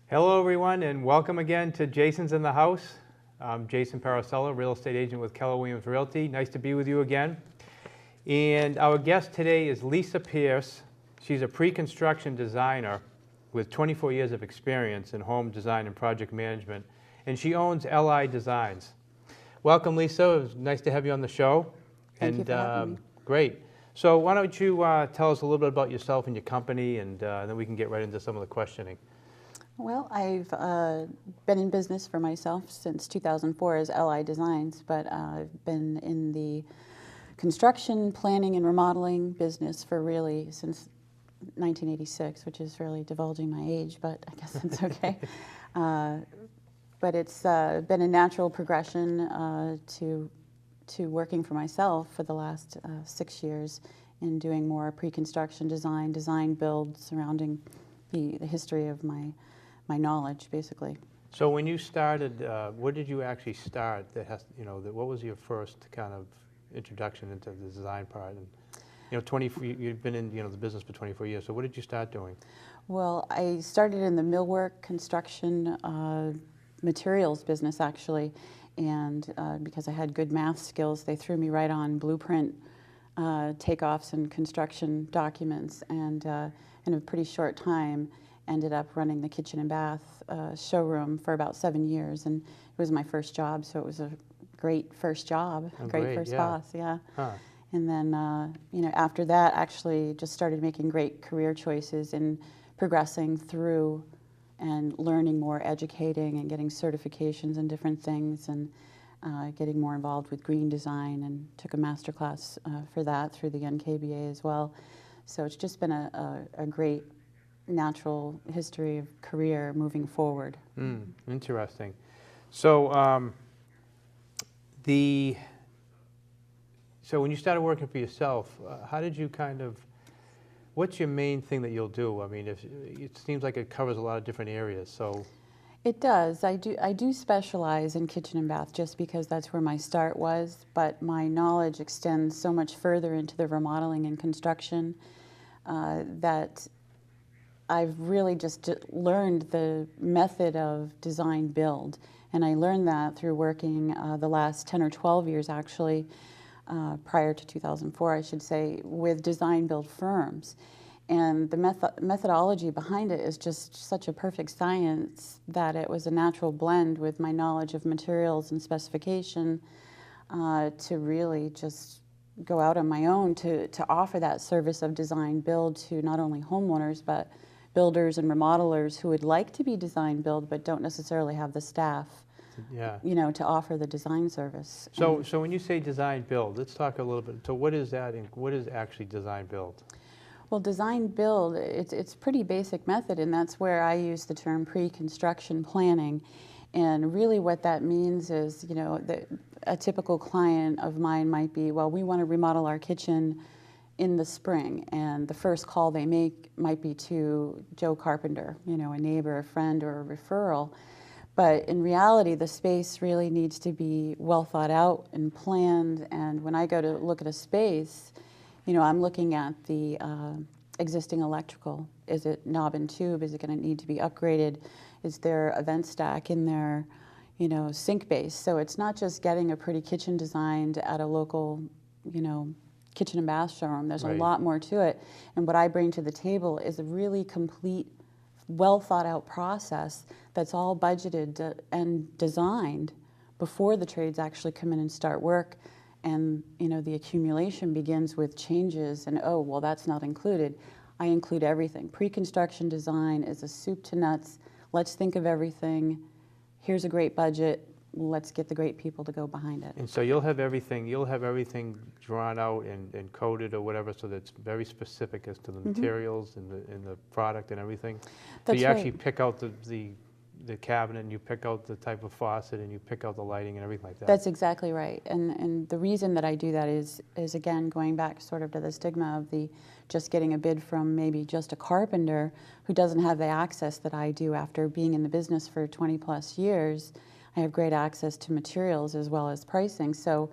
Hello everyone and welcome again to Jason's in the House. I'm Jason Parisella, real estate agent with Keller Williams Realty. Nice to be with you again. And our guest today is Lisa Pearce. She's a pre-construction designer with 24 years of experience in home design and project management, and she owns LI Designs. Welcome, Lisa. It was nice to have you on the show. Thank you for having me. Great. So why don't you tell us a little bit about yourself and your company, and then we can get right into some of the questioning. Well, I've been in business for myself since 2004 as LI Designs, but I've been in the construction, planning, and remodeling business for really since 1986, which is really divulging my age, but I guess that's okay. But it's been a natural progression to working for myself for the last 6 years in doing more pre-construction design build surrounding the history of my knowledge, basically. So when you started, what did you actually start? What was your first kind of introduction into the design part? And you've been in the business for 24 years. So what did you start doing? Well, I started in the millwork construction materials business actually, and because I had good math skills, they threw me right on blueprint takeoffs and construction documents, and in a pretty short time ended up running the kitchen and bath showroom for about 7 years, and it was my first job, so it was a great first job, great first boss, yeah. Huh. And then after that, actually just started making great career choices and progressing through and learning more, educating and getting certifications in different things, and getting more involved with green design, and took a master class for that through the NKBA as well. So it's just been a great natural history of career moving forward. Interesting. So so when you started working for yourself, how did you what's your main thing that you'll do? I mean, it seems like it covers a lot of different areas. So it does. I do specialize in kitchen and bath just because that's where my start was, but my knowledge extends so much further into the remodeling and construction that I've really just learned the method of design build, and I learned that through working the last 10 or 12 years actually, prior to 2004 I should say, with design build firms. And the methodology behind it is just such a perfect science that it was a natural blend with my knowledge of materials and specification to really just go out on my own to offer that service of design build to not only homeowners but builders and remodelers who would like to be design build but don't necessarily have the staff, to offer the design service. So when you say design build, let's talk a little bit. So what is that, and what is actually design build? Well, design build, it's pretty basic method, and that's where I use the term pre-construction planning. And really what that means is, that a typical client of mine might be, well, we want to remodel our kitchen in the spring, and the first call they make might be to Joe Carpenter, a neighbor, a friend, or a referral. But in reality, the space really needs to be well thought out and planned, and when I go to look at a space, I'm looking at the existing electrical. Is it knob and tube? Is it going to need to be upgraded? Is there a vent stack in there, sink base? So it's not just getting a pretty kitchen designed at a local, kitchen and bath showroom. There's a lot more to it. And what I bring to the table is a really complete, well thought out process that's all budgeted and designed before the trades actually come in and start work. And the accumulation begins with changes, and oh, well, that's not included. I include everything. Pre-construction design is a soup to nuts. Let's think of everything. Here's a great budget. Let's get the great people to go behind it. And so you'll have everything drawn out and coded or whatever, so that's very specific as to the materials and the product and everything. That's so you actually right. pick out the cabinet, and you pick out the type of faucet, and you pick out the lighting and everything like that. That's exactly right. And the reason that I do that is again, going back sort of to the stigma of the just getting a bid from maybe just a carpenter who doesn't have the access that I do after being in the business for 20 plus years. I have great access to materials as well as pricing. So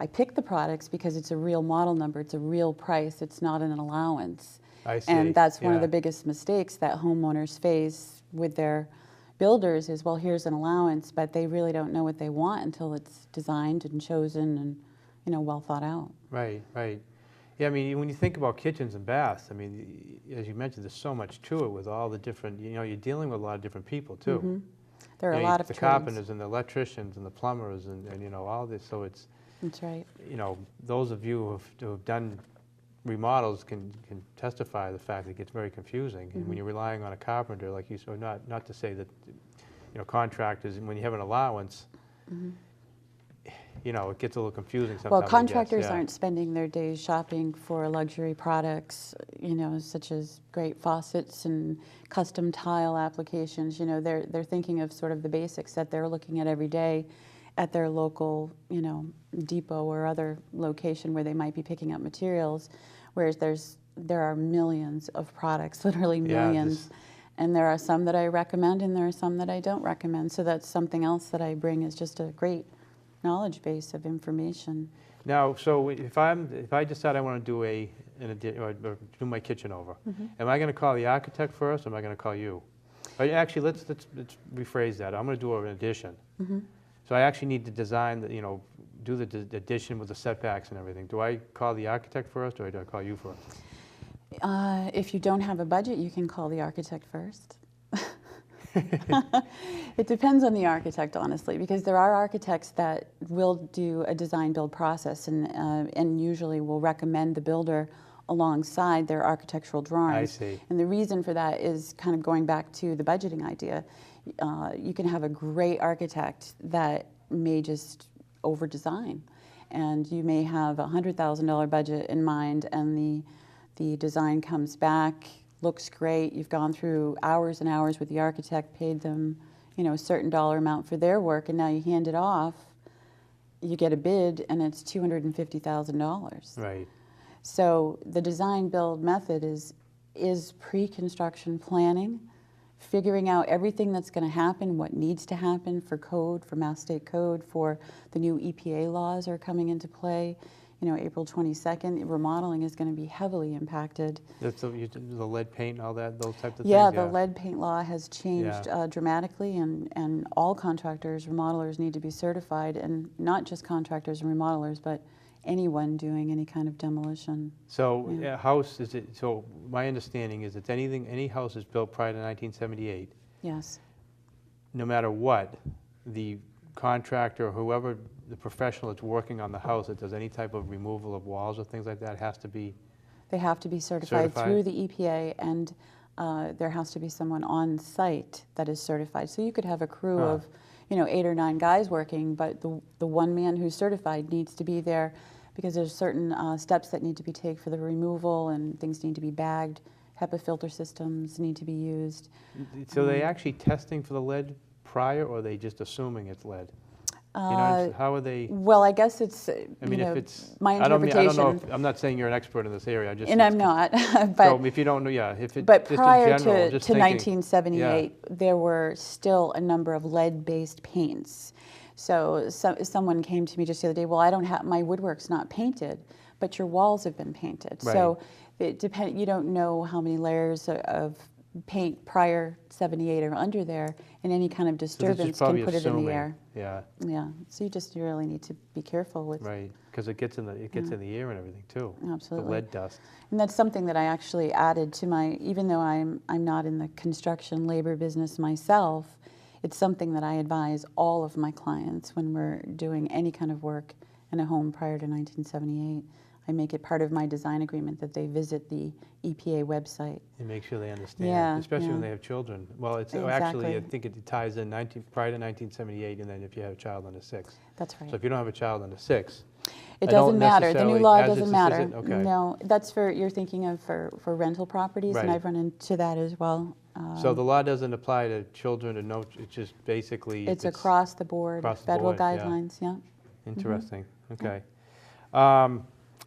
I pick the products because it's a real model number, it's a real price, it's not an allowance. I see. And that's one of the biggest mistakes that homeowners face with their builders is, well, here's an allowance, but they really don't know what they want until it's designed and chosen and, you know, well thought out. Right, right. Yeah, I mean, when you think about kitchens and baths, I mean, as you mentioned, there's so much to it with all the different, you know, you're dealing with a lot of different people too. Mm-hmm. There are You a know, lot of the trades. carpenters and the electricians and the plumbers and you know, all this, so it's, That's right. you know, those of you who have done remodels can testify to the fact that it gets very confusing. And when you're relying on a carpenter, like you said, not to say that, you know, contractors, when you have an allowance, you know, it gets a little confusing sometimes. Well, I guess, contractors yeah. aren't spending their days shopping for luxury products, you know, such as great faucets and custom tile applications. You know, they're thinking of sort of the basics that they're looking at every day at their local, you know, depot or other location where they might be picking up materials, whereas there are millions of products, literally millions. And there are some that I recommend and there are some that I don't recommend. So that's something else that I bring, is just a great knowledge base of information. Now, so if I decide I want to do or do my kitchen over, am I going to call the architect first, or am I going to call you? Actually, let's rephrase that. I'm going to do an addition. So I actually need to design the, you know, do the addition with the setbacks and everything. Do I call the architect first, or do I call you first? If you don't have a budget, you can call the architect first. It depends on the architect, honestly, because there are architects that will do a design build process and usually will recommend the builder alongside their architectural drawings. I see. And the reason for that is kind of going back to the budgeting idea. You can have a great architect that may just over-design, and you may have a $100,000 budget in mind, and the design comes back, looks great. You've gone through hours and hours with the architect, paid them, you know, a certain dollar amount for their work, and now you hand it off. You get a bid, and it's $250,000. Right. So the design build method is pre-construction planning, figuring out everything that's going to happen, what needs to happen for code, for Mass State Code, for the new EPA laws are coming into play. You know, April 22nd, remodeling is going to be heavily impacted. That's the lead paint and all that, those types of Yeah, things? the lead paint law has changed dramatically, and all contractors, remodelers need to be certified, and not just contractors and remodelers, but anyone doing any kind of demolition. So a house, so my understanding is that any house is built prior to 1978, Yes. no matter what, the contractor or whoever, the professional that's working on the house that does any type of removal of walls or things like that has to be... They have to be certified through the EPA, and there has to be someone on site that is certified. So you could have a crew of, you know, 8 or 9 guys working, but the one man who's certified needs to be there because there's certain steps that need to be taken for the removal, and things need to be bagged. HEPA filter systems need to be used. So they actually testing for the lead prior, or are they just assuming it's lead? You know, how are they? Well, I guess it's, I mean, if it's my interpretation. I don't know. I'm not saying you're an expert in this area. And I'm not. But, so if you don't know, yeah. If it, but just prior in general, to just thinking, 1978, there were still a number of lead-based paints. So someone came to me just the other day, well, I don't have, my woodwork's not painted, but your walls have been painted. Right. So it you don't know how many layers of paint prior 78 are under there, and any kind of disturbance can put it in the air. Yeah. Yeah. So you really need to be careful with. Right, because it gets in the air and everything too. Absolutely. The lead dust. And that's something that I actually added to my, even though I'm not in the construction labor business myself, it's something that I advise all of my clients when we're doing any kind of work in a home prior to 1978. I make it part of my design agreement that they visit the EPA website. And make sure they understand, especially when they have children. Well, it's actually, I think it ties in prior to 1978, and then if you have a child under 6. That's right. So if you don't have a child under 6, it doesn't matter. The new law as doesn't it's matter. okay. No, that's you're thinking of for rental properties, and Right. I've run into that as well. So the law doesn't apply to children, or no, it's just basically... It's across the board, federal guidelines, yeah. Interesting, okay.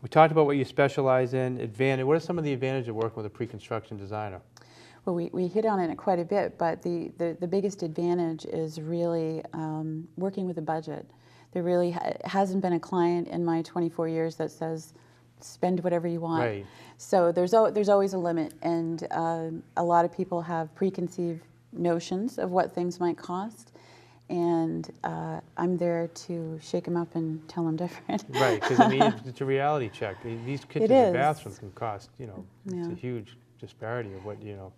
We talked about what you specialize in. What are some of the advantages of working with a pre-construction designer? Well, we hit on it quite a bit, but the biggest advantage is really working with a budget. There really hasn't been a client in my 24 years that says, spend whatever you want. Right. So there's always a limit, and a lot of people have preconceived notions of what things might cost, and I'm there to shake them up and tell them different. Right, because I mean, it's a reality check. These kitchens It and is. bathrooms can cost, you know, it's Yeah. a huge disparity of what, you know.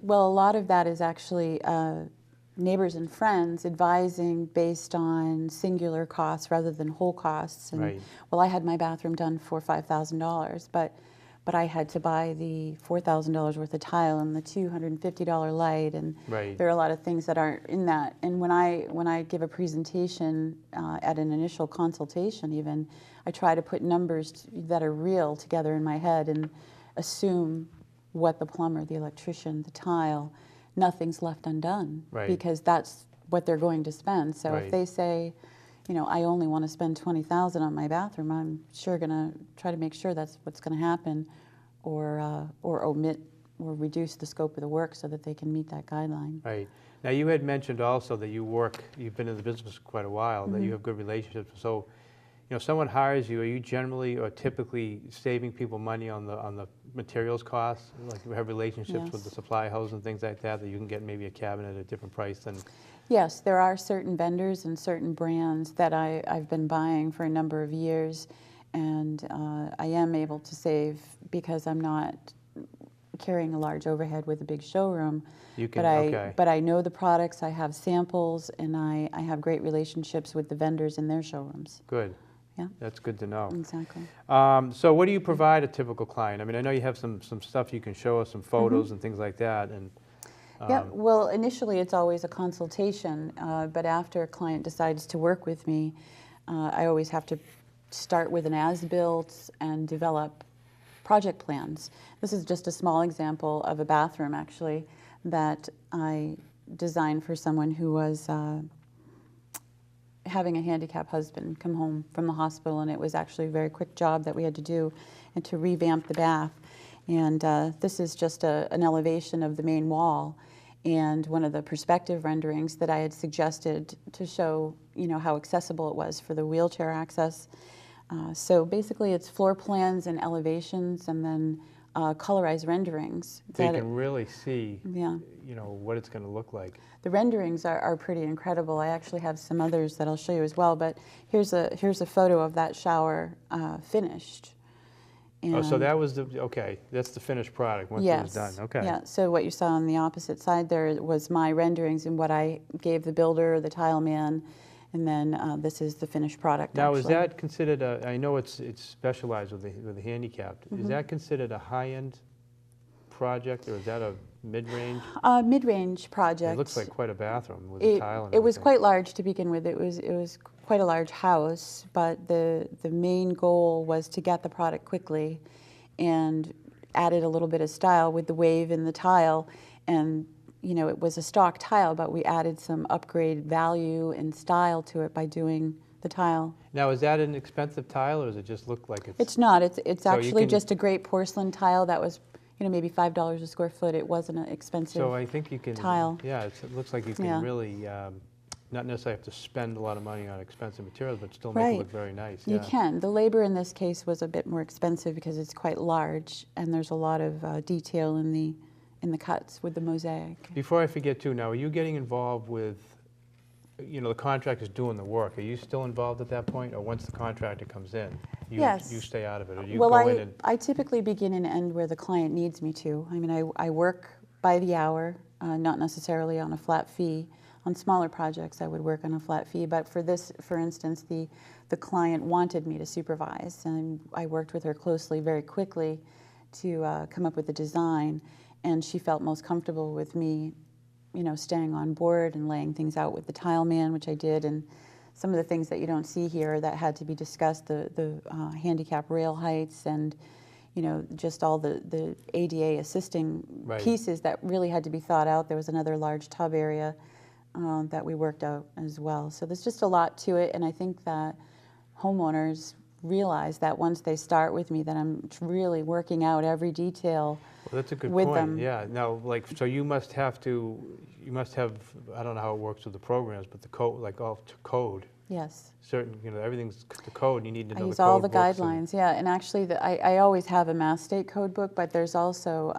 Well, a lot of that is actually neighbors and friends advising based on singular costs rather than whole costs. And, Right. well, I had my bathroom done for $5,000, but I had to buy the $4,000 worth of tile and the $250 light, and Right. there are a lot of things that aren't in that. And when I give a presentation at an initial consultation, even, I try to put numbers that are real together in my head and assume what the plumber, the electrician, the tile, nothing's left undone, Right. because that's what they're going to spend. So Right. if they say, you know, I only want to spend $20,000 on my bathroom, I'm sure going to try to make sure that's what's going to happen, or omit or reduce the scope of the work so that they can meet that guideline. Right. Now, you had mentioned also that you've been in the business for quite a while, that you have good relationships. So, you know, if someone hires you, are you generally or typically saving people money on the materials costs? Like, you have relationships with Yes. the supply house and things like that, that you can get maybe a cabinet at a different price than. Yes, there are certain vendors and certain brands that I've been buying for a number of years, and I am able to save because I'm not carrying a large overhead with a big showroom. You can, But okay. I know the products, I have samples, and I have great relationships with the vendors in their showrooms. Good. Yeah. That's good to know. Exactly. So what do you provide a typical client? I mean, I know you have some stuff you can show us, some photos and things like that. And Yeah, well, initially it's always a consultation, but after a client decides to work with me, I always have to start with an as-built and develop project plans. This is just a small example of a bathroom, actually, that I designed for someone who was having a handicapped husband come home from the hospital, and it was actually a very quick job that we had to do and to revamp the bath. And this is just an elevation of the main wall, and one of the perspective renderings that I had suggested to show, you know, how accessible it was for the wheelchair access. So basically it's floor plans and elevations, and then colorized renderings. so you that can really see, Yeah. you know, what it's going to look like. The renderings are pretty incredible. I actually have some others that I'll show you as well, but here's a photo of that shower finished. Oh, so And that was okay, that's the finished product once it was done. Okay. Yeah, so what you saw on the opposite side there was my renderings and what I gave the builder, the tile man, and then this is the finished product. Now, is actually. that considered a, I know it's specialized with the handicapped. Is that considered a high-end project, or is that a mid-range? Mid-range project. It looks like quite a bathroom with the tile and It was everything. quite large to begin with. It was quite a large house, but the main goal was to get the product quickly, and added a little bit of style with the wave in the tile. And you know, it was a stock tile, but we added some upgrade value and style to it by doing the tile. Now, is that an expensive tile, or does it just look like it's? It's not. It's So you actually can- just a great porcelain tile that was, you know, maybe $5 a square foot. It wasn't an expensive. So I think you can. tile. Yeah, it looks like you can Yeah. really, not necessarily have to spend a lot of money on expensive materials, but still make Right. it look very nice. You Yeah. can. The labor in this case was a bit more expensive because it's quite large, and there's a lot of detail in the cuts with the mosaic. Before I forget too, now, are you getting involved with, you know, the contractor's doing the work? Are you still involved at that point, or once the contractor comes in, you Yes. you stay out of it, or you Well, go in and? I typically begin and end where the client needs me to. I mean, I work by the hour, not necessarily on a flat fee. On smaller projects, I would work on a flat fee, but for this, for instance, the client wanted me to supervise, and I worked with her closely very quickly to come up with the design, and she felt most comfortable with me, you know, staying on board and laying things out with the tile man, which I did, and some of the things that you don't see here that had to be discussed, the handicap rail heights, and you know, just all the ADA assisting Right. pieces that really had to be thought out. There was another large tub area that we worked out as well. So there's just a lot to it, and I think that homeowners realize that once they start with me, that I'm really working out every detail. Well, that's a good with point. them. Yeah. Now, like, so you must have, I don't know how it works with the programs, but the code, like all to code. Yes. certain, everything's the code, you need to I know the use all code the books. guidelines, yeah, and actually I always have a Mass State code book, but there's also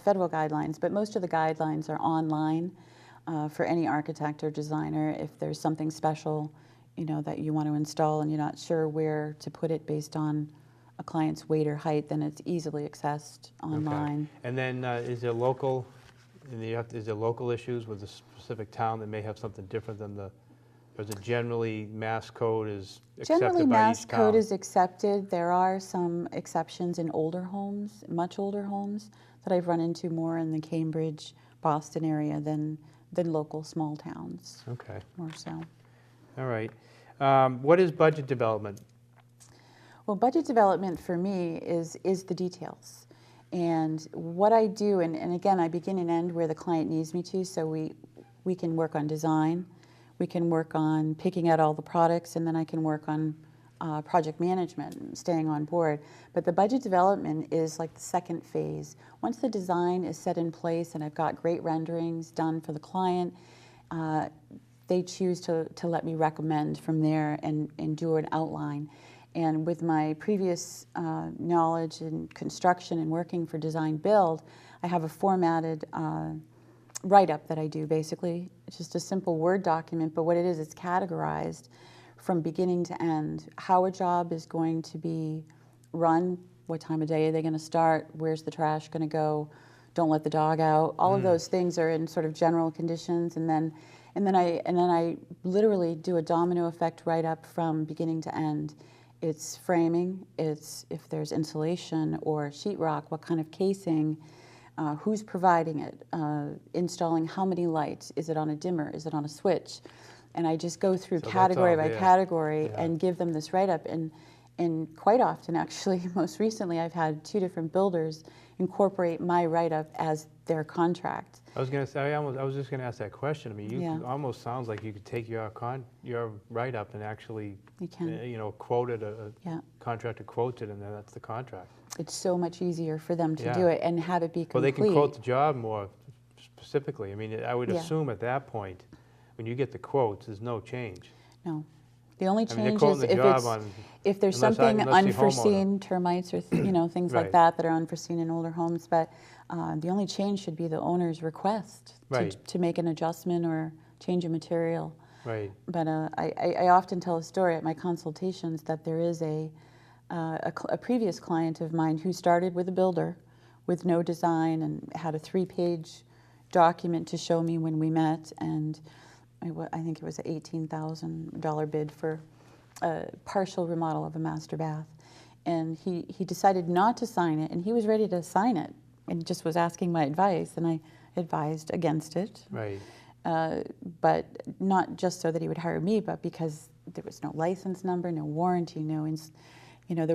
federal guidelines, but most of the guidelines are online for any architect or designer. If there's something special, that you want to install and you're not sure where to put it based on a client's weight or height, then it's easily accessed online. Okay. And then is there local issues with a specific town that may have something different than or is it generally Mass code is Generally, accepted by Mass each code town? is accepted. There are some exceptions in older homes, much older homes, that I've run into more in the Cambridge, Boston area than local small towns, Okay, more so. all right. What is budget development? Well, budget development for me is the details. And what I do, and again, I begin and end where the client needs me to, so we can work on design, we can work on picking out all the products, and then I can work on project management and staying on board. But the budget development is like the second phase. Once the design is set in place and I've got great renderings done for the client, they choose to let me recommend from there and do an outline. And with my previous knowledge in construction and working for design build, I have a formatted write-up that I do basically. It's just a simple Word document, but what it is, it's categorized from beginning to end. How a job is going to be run, what time of day are they going to start, where's the trash going to go, don't let the dog out. All of those things are in sort of general conditions, and then I literally do a domino effect write-up from beginning to end. It's framing, it's if there's insulation or sheetrock, what kind of casing, who's providing it, installing how many lights, is it on a dimmer, is it on a switch? And I just go through So that's category all by there. category Yeah. and give them this write-up. And quite often, actually, most recently, I've had 2 different builders incorporate my write-up as their contract. I was going to say, I was just going to ask that question. I mean, Yeah. almost sounds like you could take your write-up and actually, You can. quote it, Yeah. contractor quotes it, and then that's the contract. It's so much easier for them to Yeah. do it and have it be complete. Well, they can quote the job more specifically. I mean, I would Yeah. assume at that point, when you get the quotes, there's no change. No. The only I mean, they're change quoting is the job on, if there's unless something unless the homeowner. unforeseen, termites or things like Right. that that are unforeseen in older homes. But the only change should be the owner's request Right. to make an adjustment or change a material. Right. But I often tell a story at my consultations that there is a previous client of mine who started with a builder with no design and had a 3-page document to show me when we met, and I think it was an $18,000 bid for a partial remodel of a master bath. And he decided not to sign it, and he was ready to sign it and just was asking my advice, and I advised against it. Right. But not just so that he would hire me, but because there was no license number, no warranty, there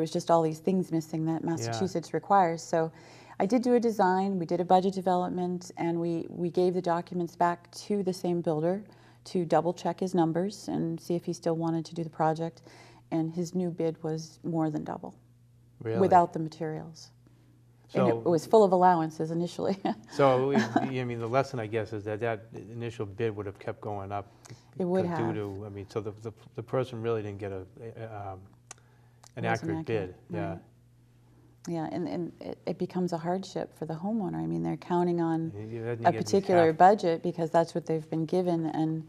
was just all these things missing that Massachusetts requires. So I did do a design, we did a budget development, and we gave the documents back to the same builder to double check his numbers and see if he still wanted to do the project. And his new bid was more than double, Really? without the materials. And it was full of allowances initially. So, I mean, the lesson, I guess, is that initial bid would have kept going up. It would due have. to, I mean, so the person really didn't get an Wasn't accurate bid. Yeah. right. Yeah, and it becomes a hardship for the homeowner. I mean, they're counting on a particular budget because that's what they've been given, and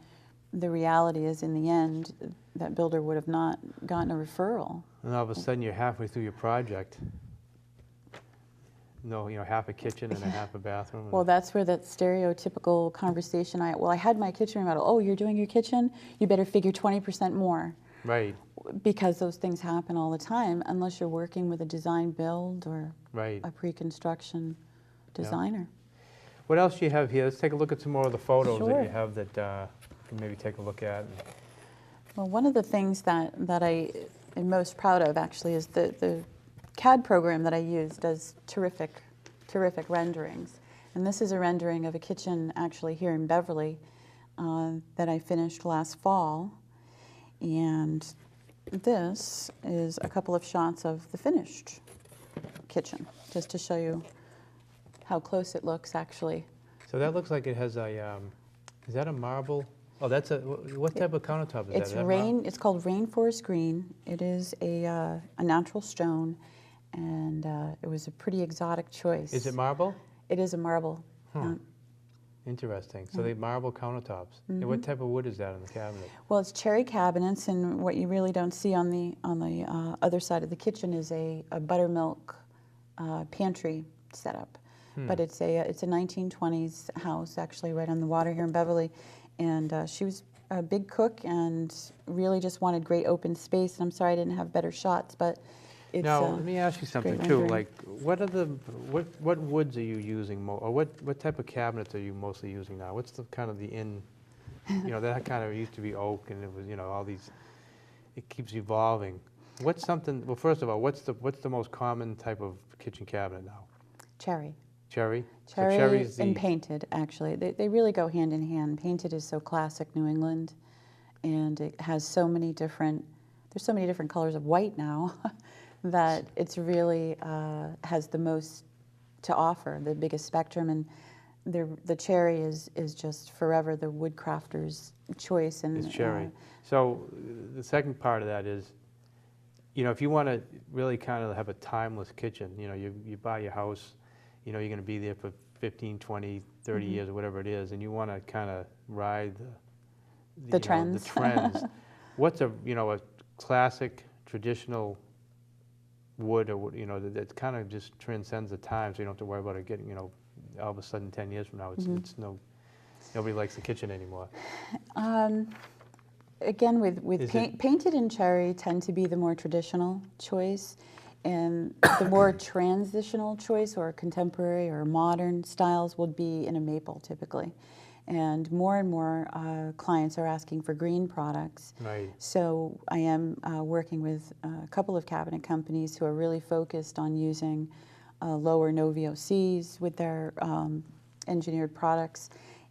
the reality is, in the end, that builder would have not gotten a referral. And all of a sudden, you're halfway through your project. No, half a kitchen and a half a bathroom. Well, that's where that stereotypical conversation, I had my kitchen remodel. Oh, you're doing your kitchen? You better figure 20% more. Right. Because those things happen all the time, unless you're working with a design build or Right. a pre-construction designer. What else do you have here? Let's take a look at some more of the photos Sure. that you have that you can maybe take a look at. Well, one of the things that I am most proud of actually is the CAD program that I use does terrific renderings. And this is a rendering of a kitchen actually here in Beverly that I finished last fall. And this is a couple of shots of the finished kitchen, just to show you how close it looks actually. So that looks like it has a, is that a marble Oh, that's what type of countertop is that? It's Is that marble? It's called rainforest green. It is a natural stone, and it was a pretty exotic choice. Is it marble? It is a marble. Huh. Interesting. So they have marble countertops. And what type of wood is that in the cabinet? Well, it's cherry cabinets, and what you really don't see on the other side of the kitchen is a buttermilk pantry setup. But it's a 1920s house, actually, right on the water here in Beverly, and she was a big cook and really just wanted great open space. And I'm sorry I didn't have better shots, but it's Now, let me ask you something great too. rendering. Like, what woods are you using, or what type of cabinets are you mostly using now? What's the kind of the that kind of used to be oak, and it was, all these. It keeps evolving. What's something? Well, first of all, what's the most common type of kitchen cabinet now? cherry. Cherry. Cherry So cherry's the and painted, actually. They really go hand in hand. Painted is so classic New England, and it has so many different, there's so many different colors of white now that it's really has the most to offer, the biggest spectrum. And the cherry is just forever the woodcrafter's choice. And It's cherry. So the second part of that is, if you want to really kind of have a timeless kitchen, you buy your house, you're going to be there for 15, 20, 30 years or whatever it is, and you want to kind of ride The trends. The trends. What's a classic traditional wood, or that kind of just transcends the time, so you don't have to worry about it getting, all of a sudden 10 years from now, it's nobody likes the kitchen anymore. Again, with Is it- painted and cherry tend to be the more traditional choice, and the more transitional choice or contemporary or modern styles would be in a maple typically. And more clients are asking for green products. Right. So I am working with a couple of cabinet companies who are really focused on using lower no VOCs with their engineered products,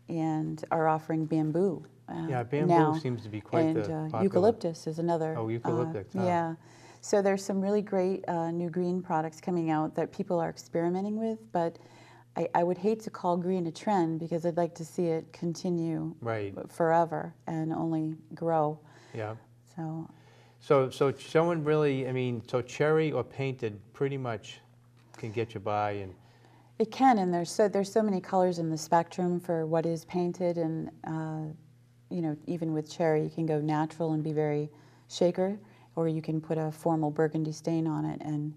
and are offering bamboo. Yeah, bamboo now. seems to be quite And the popular. eucalyptus is another. Oh, eucalyptus, huh. Yeah. So there's some really great new green products coming out that people are experimenting with, but I would hate to call green a trend, because I'd like to see it continue Right. forever and only grow. Yeah. So So someone really, so cherry or painted pretty much can get you by, and it can, and there's so many colors in the spectrum for what is painted, and even with cherry you can go natural and be very shaker, or you can put a formal burgundy stain on it and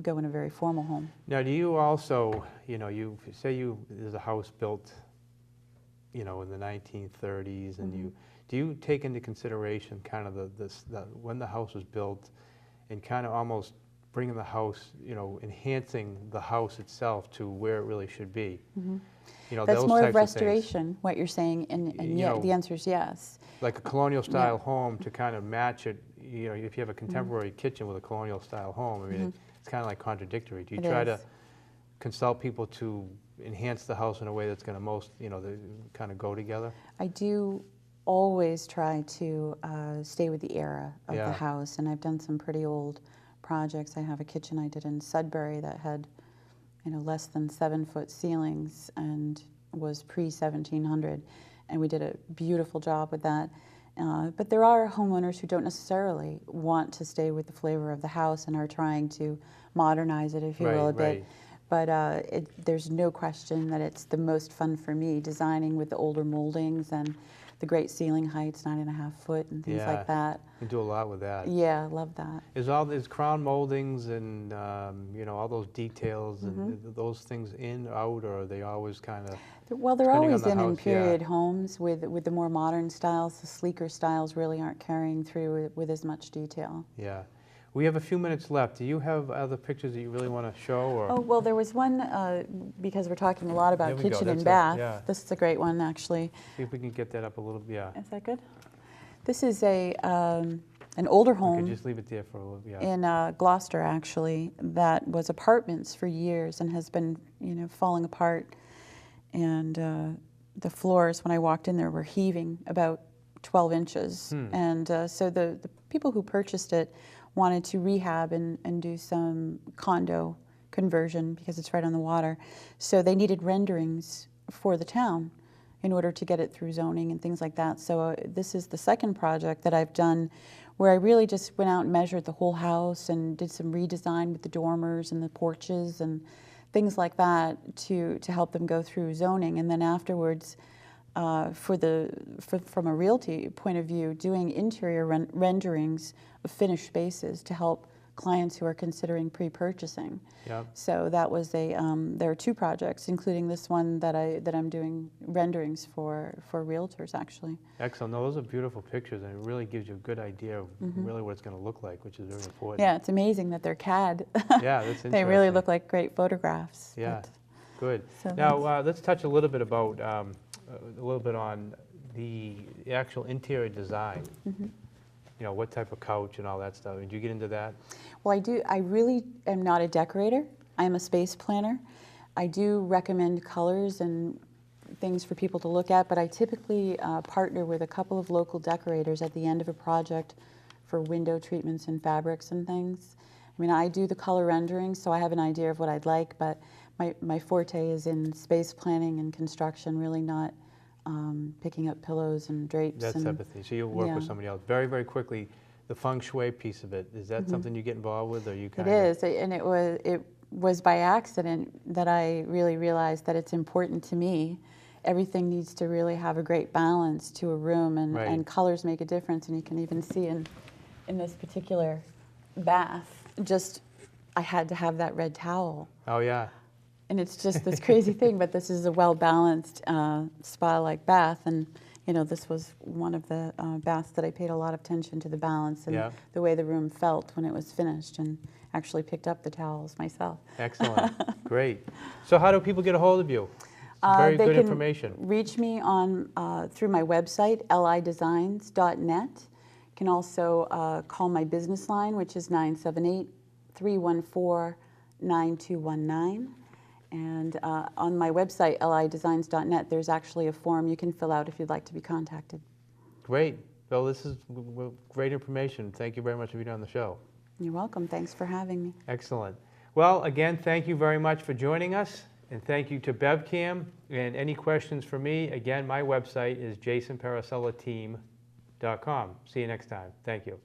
go in a very formal home. now do you also, you say there's a house built, in the 1930s, and do you take into consideration kind of the when the house was built, and kind of almost bringing the house, enhancing the house itself to where it really should be? That's those more types of of things. restoration, what you're saying, and yeah, the answer is yes. Like a colonial style home, to kind of match it, if you have a contemporary kitchen with a colonial style home, it's kind of like contradictory. Do you It try is. to consult people to enhance the house in a way that's going to most, they kind of go together? I do always try to stay with the era of Yeah. the house, and I've done some pretty old projects. I have a kitchen I did in Sudbury that had less than 7-foot ceilings and was pre-1700, and we did a beautiful job with that. But there are homeowners who don't necessarily want to stay with the flavor of the house and are trying to modernize it, if you will, a bit. Right. But there's no question that it's the most fun for me, designing with the older moldings and the great ceiling heights, 9.5 foot and things like that. You do a lot with that. Yeah, I love that. Is crown moldings and all those details and those things in, out, or are they always kind of? Well, they're Depending on always the in house, period homes with the more modern styles. The sleeker styles really aren't carrying through with as much detail. Yeah. We have a few minutes left. Do you have other pictures that you really want to show? Or? Oh, well, there was one, because we're talking a lot about There we go. kitchen That's and it, bath. yeah. This is a great one, actually. See if we can get that up a little. Yeah. Is that good? This is an older We home could just leave it there for a little. Yeah. in Gloucester, actually, that was apartments for years and has been, falling apart. And the floors, when I walked in there, were heaving about 12 inches. And so the people who purchased it wanted to rehab and do some condo conversion, because it's right on the water. So they needed renderings for the town, in order to get it through zoning and things like that. So this is the second project that I've done where I really just went out and measured the whole house and did some redesign with the dormers and the porches and things like that to help them go through zoning. And then afterwards, from a realty point of view, doing interior renderings of finished spaces to help clients who are considering pre-purchasing. Yep. So that was there are two projects, including this one that I'm doing renderings for realtors actually. Excellent. No, those are beautiful pictures, and it really gives you a good idea of really what it's going to look like, which is very important. Yeah, it's amazing that they're CAD. Yeah, that's interesting. They really look like great photographs. Yeah, good. So Now let's touch a little bit about on the actual interior design. You know, what type of couch and all that stuff. Did you get into that? Well, I do. I really am not a decorator. I am a space planner. I do recommend colors and things for people to look at, but I typically partner with a couple of local decorators at the end of a project for window treatments and fabrics and things. I mean, I do the color rendering, so I have an idea of what I'd like, but my forte is in space planning and construction, really not picking up pillows and drapes. That type of thing. So you'll work with Yeah. somebody else. Very, very quickly, the feng shui piece of it, is that something you get involved with, or you kind It of? is, and it was by accident that I really realized that it's important to me. Everything needs to really have a great balance to a room, and, Right. and colors make a difference. And you can even see in this particular bath, just I had to have that red towel. Oh, yeah. And it's just this crazy thing, but this is a well-balanced spa-like bath, and you know, this was one of the baths that I paid a lot of attention to the balance and Yeah. the way the room felt when it was finished, and actually picked up the towels myself. Excellent. Great. So how do people get a hold of you? Very They good can information. reach me on through my website, lidesigns.net. Can also call my business line, which is 978-314-9219. And on my website, lidesigns.net, there's actually a form you can fill out if you'd like to be contacted. Great. Bill, this is great information. Thank you very much for being on the show. You're welcome. Thanks for having me. Excellent. Well, again, thank you very much for joining us, and thank you to BevCam. And any questions for me, again, my website is jasonparisellateam.com. See you next time. Thank you.